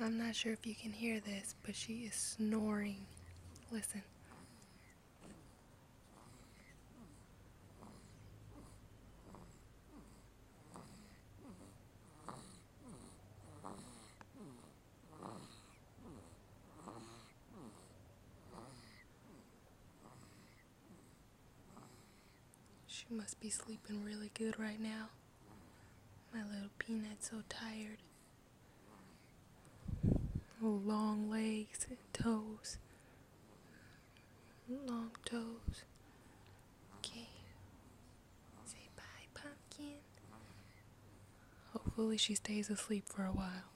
I'm not sure if you can hear this, but she is snoring. Listen. She must be sleeping really good right now. My little peanut's so tired. Oh, long legs and toes. Long toes. Okay. Say bye, pumpkin. Hopefully she stays asleep for a while.